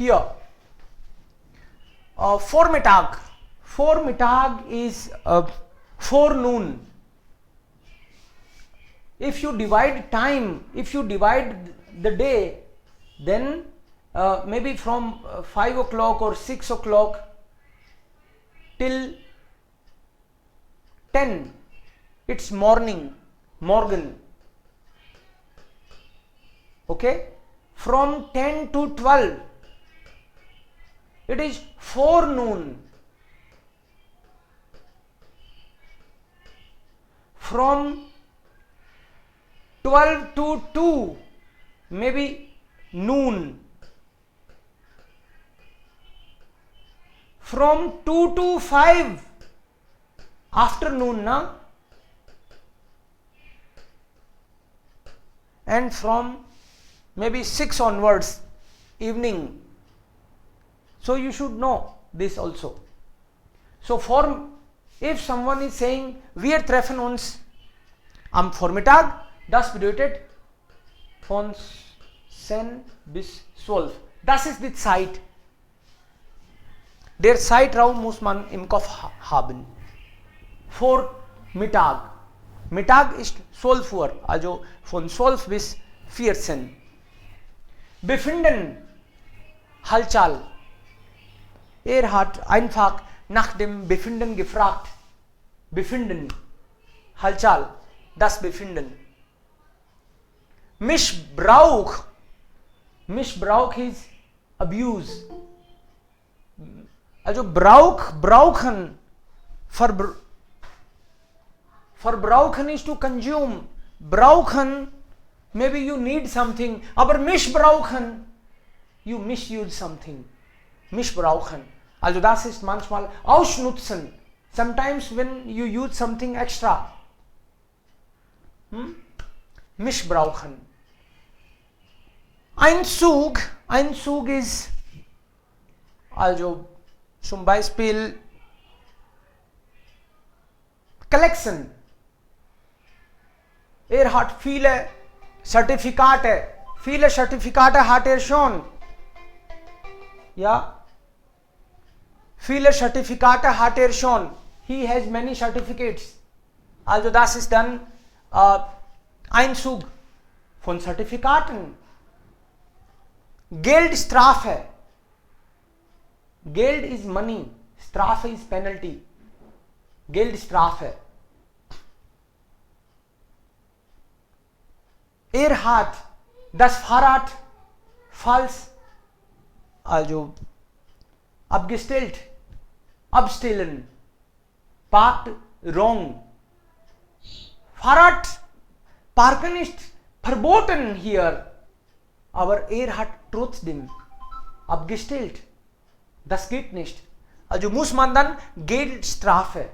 here. Vormittag. Vormittag is forenoon. If you divide time, if you divide the day, then maybe from 5 o'clock or 6 o'clock till 10, it's morning, morgen. Okay? From 10 to 12, it is forenoon. From 12 to 2, maybe noon. From 2 to 5, afternoon, na? And from maybe 6 onwards, evening. So you should know this also. So if someone is saying wir treffen uns am Vormittag, das bedeutet von 10 bis 12. Das ist die Zeit. Der Zeitraum muss man im Kopf haben. Vormittag. Mittag ist 12 Uhr, also von 12 bis 14. Befinden, Halchal. Hat einfach nach dem Befinden gefragt. Befinden, Halchal, das Befinden. Missbrauch. Missbrauch is abuse. Also brauchen. Verbrauchen is to consume. Brauchen, maybe you need something. Aber missbrauchen, you misuse something. Missbrauchen. Also das ist manchmal ausnutzen. Sometimes when you use something extra. Missbrauchen. Einzug. Einzug ist, also zum Beispiel Collection. Hat viele Zertifikate. Viele Zertifikate hat schon. Ja. Viele Zertifikate hat schon. He has many certificates. Also das ist dann Einzug von Zertifikaten. Geldstrafe. Geld is money. Strafe is penalty. Geldstrafe. Hat das Fahrrad falsch, also abgestellt, abstellen, parked wrong. Fahrrad parken ist verboten hier, aber hat trotzdem abgestellt. Das geht nicht. Also muss man dann Geldstrafe.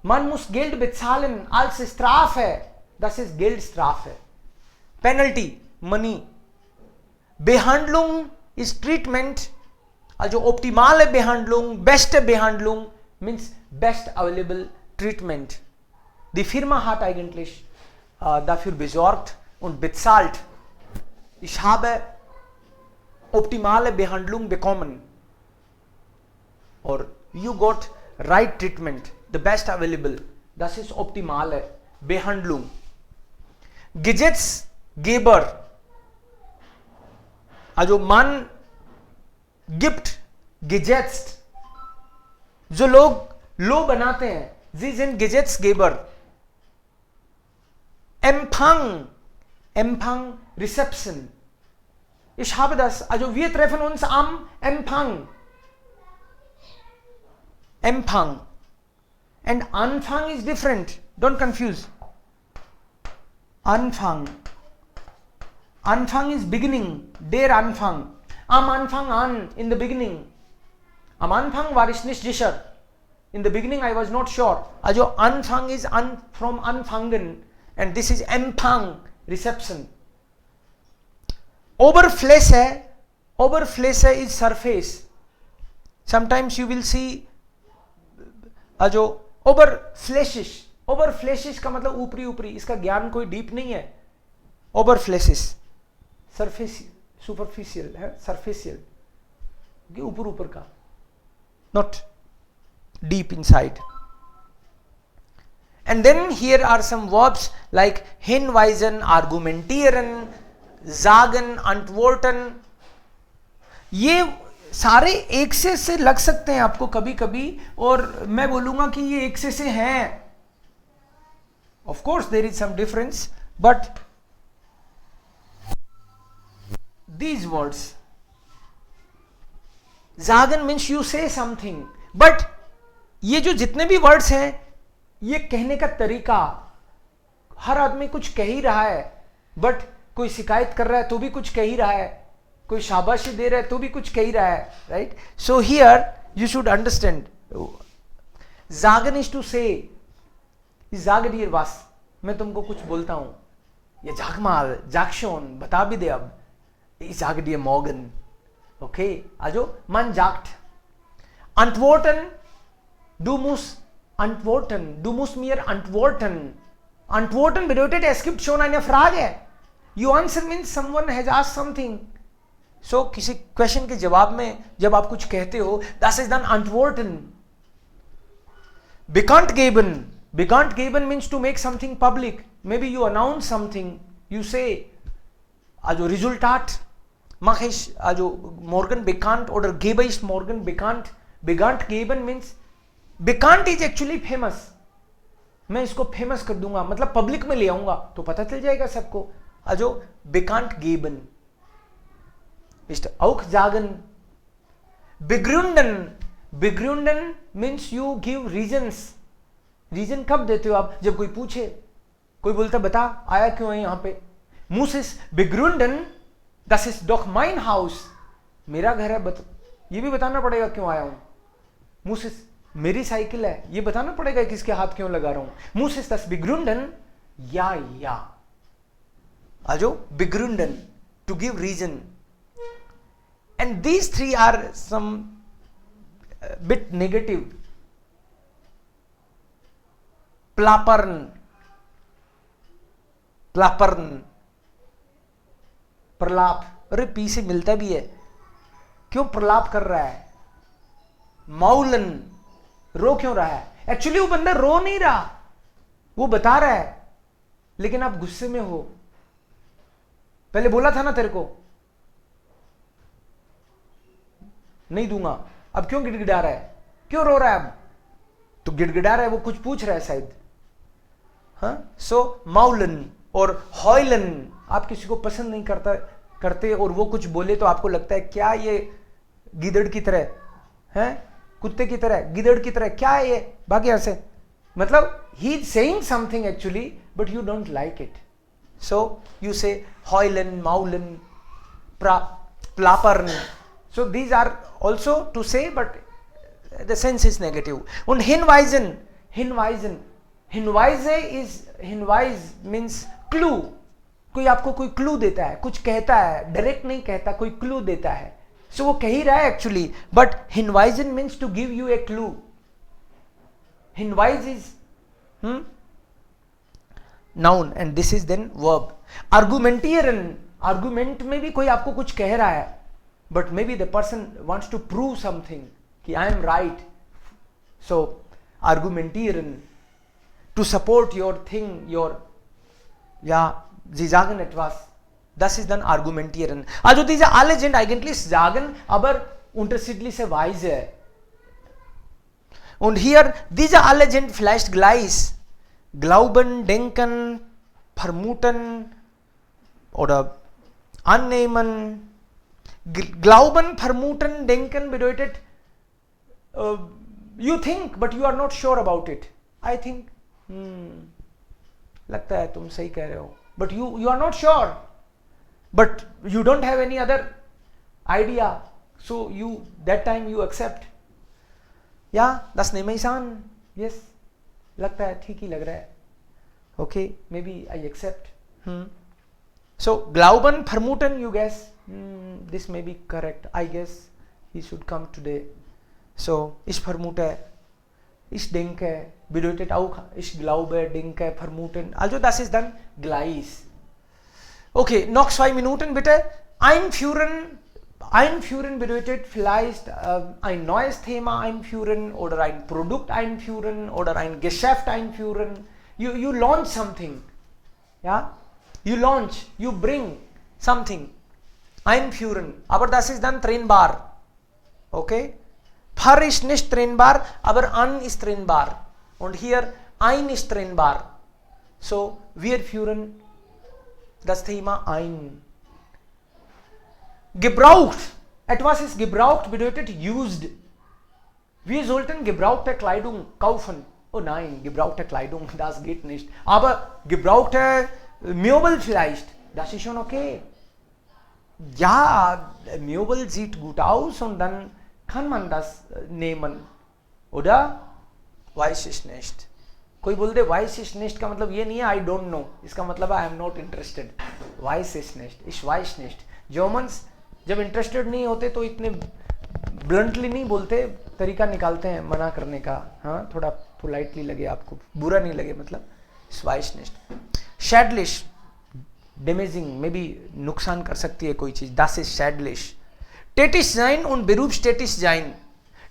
Man muss Geld bezahlen als Strafe. Das ist Geldstrafe. Penalty, money. Behandlung ist Treatment. Also optimale Behandlung, beste Behandlung means best available treatment. Die Firma hat eigentlich dafür besorgt und bezahlt. Ich habe optimale Behandlung bekommen. Or you got right treatment, the best available. Das ist optimale Behandlung. Gesetzgeber. Also man gibt Gesetz. जो लोग Law बनाते हैं, sie sind Gesetzgeber. Empfang. Empfang, Reception. Ich habe das, also wir treffen uns am Empfang. Empfang. And Anfang is different. Don't confuse. Anfang. Anfang is beginning. Der Anfang. Am Anfang an, in the beginning. Am Anfang war ich nicht sicher. In the beginning I was not sure. Also Anfang is from anfangen. And this is Empfang, reception. Oberfläche. Oberfläche is surface. Sometimes you will see जो ओवरफ्लेशिश, ओवरफ्लेशिश का मतलब ऊपरी ऊपरी, इसका ज्ञान कोई deep नहीं है. ओवरफ्लेशिश सरफेस सुपरफिशियल है, सरफेशियल, ऊपर ऊपर का, not deep inside. And then here are some verbs like hinweisen, argumentieren, sagen, antworten. ये सारे एक से लग सकते हैं आपको कभी कभी, और मैं बोलूंगा कि ये एक से हैं. Of course there is some difference, but these words, sagen means you say something, but ये जो जितने भी वर्ड्स हैं, ये कहने का तरीका, हर आदमी कुछ कह ही रहा है, बट कोई शिकायत कर रहा है तो भी कुछ कह ही रहा है, कोई शाबाशी दे रहा है तो भी कुछ कह ही रहा है, right. So here you should understand, जागन इज टू से, जाग डियर वास, मैं तुमको कुछ बोलता हूं, ये जागमाल जागशोन बता भी दे, अब जाग डियर मॉर्गन, ओके, आजो मन जागट. अंतवोर्टन, du musst antworten, du musst mir antworten. Antworten bedeutet, es gibt schon eine Frage. You answer means someone has asked something. So किसी क्वेश्चन के जवाब में जब आप कुछ कहते हो, das ist dann antworten. Bekannt geben, bekannt geben means to make something public. Maybe you announce something, you say, also Resultat mache ich, also morgen bekannt, oder gebe ich morgen bekannt. Bekannt geben means बेकांट is actually famous, मैं इसको famous कर दूंगा, मतलब public में ले आऊंगा तो पता चल जाएगा सबको. also bekannt geben ist auch sagen. begründen, begründen means you give reasons. Reason कब देते हो आप? जब कोई पूछे, कोई बोलता बता आया क्यों है यहां पे. muss es begründen, das ist doch mein Haus, मेरा घर है, ये भी बताना पड़ेगा क्यों आया हूं. muss es, मेरी साइकिल है, ये बताना पड़ेगा किसके हाथ क्यों लगा रहा हूं. muss es das begründen, ja. also begründen, to give reason. and these three are some bit negative. plappern, plappern, प्रलाप, अरे पी से मिलता भी है, क्यों प्रलाप कर रहा है. मौलन, रो क्यों रहा है. एक्चुअली वो बंदा रो नहीं रहा, वो बता रहा है, लेकिन आप गुस्से में हो. पहले बोला था ना तेरे को नहीं दूंगा, अब क्यों गिड़गिड़ा रहा है, क्यों रो रहा है. अब तो गिड़गिड़ा रहा है, वो कुछ पूछ रहा है शायद. हाँ, सो मौलन और हॉयलन, आप किसी को पसंद नहीं करते और वो कुछ बोले तो आपको लगता है क्या ये गीदड़ की तरह है, कुत्ते की तरह, गिदड़ की तरह, क्या है ये, बाकी ऐसे, मतलब he is saying something actually but you don't like it, so you say heulen, maulen, plappern. so these are also to say but the sense is negative. Und hinweisen, hinweisen, hinweise is, hinweise means clue. कोई आपको कोई clue देता है, कुछ कहता है, direct नहीं कहता, कोई क्लू देता है. So वो कह ही रहा है actually, but hinweisen means to give you a clue. Hinweise is noun and this is then verb. Argumentieren, argument में भी कोई आपको कुछ कह रहा है, but maybe the person wants to prove something कि I am right. So argumentieren, to support your thing, your, ja, sie sagen etwas. Das ist dann argumentieren. Also diese alle sind eigentlich sagen, aber unterschiedliche Weise. Und hier, diese alle sind vielleicht gleich. Glauben, denken, vermuten oder annehmen. Glauben, vermuten, denken bedeutet, you think but you are not sure about it. I think, लगता है तुम सही कह रहे हो, but you are not sure. But you don't have any other idea, so you, that time you accept. Yeah, das nehme ich an. Yes, लगता है ठीक ही लग रहा है. Okay, maybe I accept. So glauben, vermuten, you guess, this may be correct. I guess he should come today. So ich vermute, ich denke bedeutet auch ich glaube, denke, vermuten. Also das ist dann gleich. Okay, noch 2 Minuten bitte. Einführen bedeutet vielleicht ein neues Thema einführen oder ein Produkt einführen oder ein Geschäft einführen. You launch something. Ja? You launch, you bring something. Einführen. Aber das ist dann trennbar. Okay? Par ist nicht trennbar, aber an ist trennbar. Und hier ein ist trennbar. So, wir führen das Thema ein. Gebraucht. Etwas ist gebraucht bedeutet used. Wir sollten gebrauchte Kleidung kaufen. Oh nein, gebrauchte Kleidung, das geht nicht. Aber gebrauchte Möbel vielleicht, das ist schon okay. Ja, Möbel sieht gut aus und dann kann man das nehmen. Oder? Weiß ich nicht. कोई बोल दे weiß ich nicht का मतलब ये नहीं है I don't know. इसका मतलब I am not interested. Weiß ich nicht. Ich weiß nicht. Germans जब इंटरेस्टेड नहीं होते तो इतने ब्लंटली नहीं बोलते, तरीका निकालते हैं मना करने का. हाँ, थोड़ा पोलाइटली लगे, आपको बुरा नहीं लगे, मतलब स्वाइशनिस्ट. शैडलिश, डैमेजिंग, मे बी नुकसान कर सकती है कोई चीज. Das ist schädlich. Tätig sein und berufstätig sein.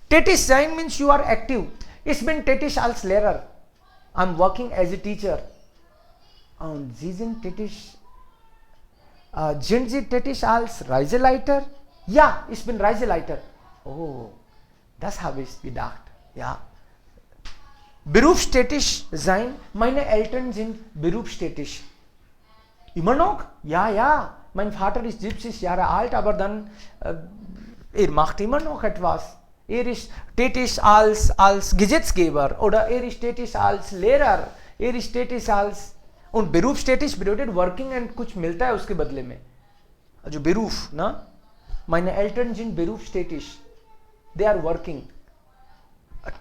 Tätig sein means you are active. Ich bin tätig als Lehrer. I'm working as a teacher. Und Sie sind tätig. Sind Sie tätig als Reiseleiter? Ja, ich bin Reiseleiter. Oh, das habe ich gedacht. Ja. Berufstätig sein. Meine Eltern sind berufstätig. Immer noch? Ja, ja. Mein Vater ist 70 Jahre alt, aber dann, macht immer noch etwas. Ist tätig als Gesetzgeber oder ist tätig als Lehrer. Ist tätig als. Und berufstätig bedeutet working and कुछ मिलता है उसके बदले में. जो beruf, ना? Meine Eltern sind berufstätig. They are working.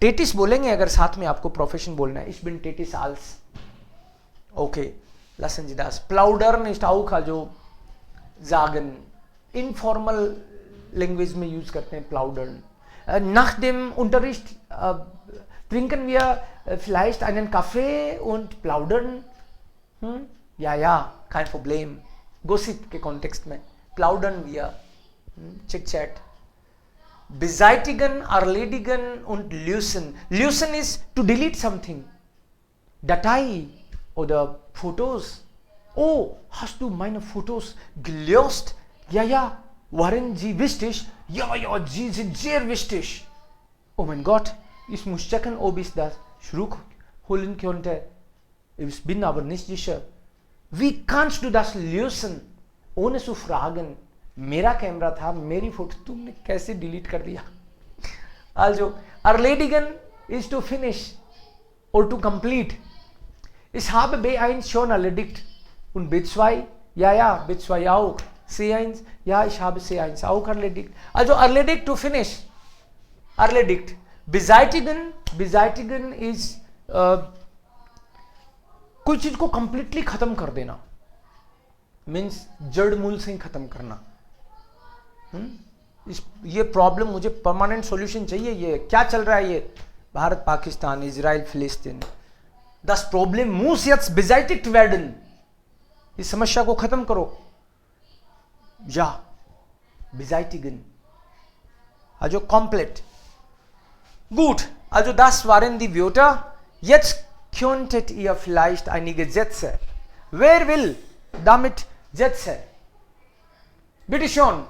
Tätig बोलेंगे अगर साथ में आपको प्रोफेशन बोलना है. Ich bin tätig als. Okay, lassen Sie das. Plaudern ist auch also sagen. Informal Language में use करते हैं plaudern. Nach dem Unterricht trinken wir vielleicht einen Kaffee und plaudern. Ja, kein Problem. Gossip के context में plaudern wir. Chit chat. Beseitigen, erledigen und lösen. Lösen ist to delete something. Datei oder Fotos. Oh, hast du meine Fotos gelöst? Ja, waren sie wichtig? Ja, sie sind sehr wichtig. Oh mein Gott, ich muss checken, ob ich das zurückholen könnte. Ich bin aber nicht sicher. Wie kannst du das lösen? ohne zu fragen, मेरा camera था, मेरी photo तुमने कैसे delete कर दिया? Also, erledigen ist to finish or to complete. Ich habe B1 schon erledigt. Und B2? Ja, B2 auch. C1? Ja, ich habe C1 auch erledigt. Also, erledigt to finish. Erledigt. Beseitigen ist कोई चीज को completely खत्म कर देना, means जड़ मूल से ही खत्म करना. ये प्रॉब्लम मुझे परमानेंट सॉल्यूशन चाहिए. ये क्या चल रहा है? ये भारत, पाकिस्तान, इजराइल, फिलिस्तीन. Das Problem muss jetzt beseitigt werden. इस समस्या को खत्म करो. Ja, beseitigen. Also komplett. Gut, also das waren die Wörter. Jetzt könntet ihr vielleicht einige Sätze. Wer will damit Sätze? Bitte schon.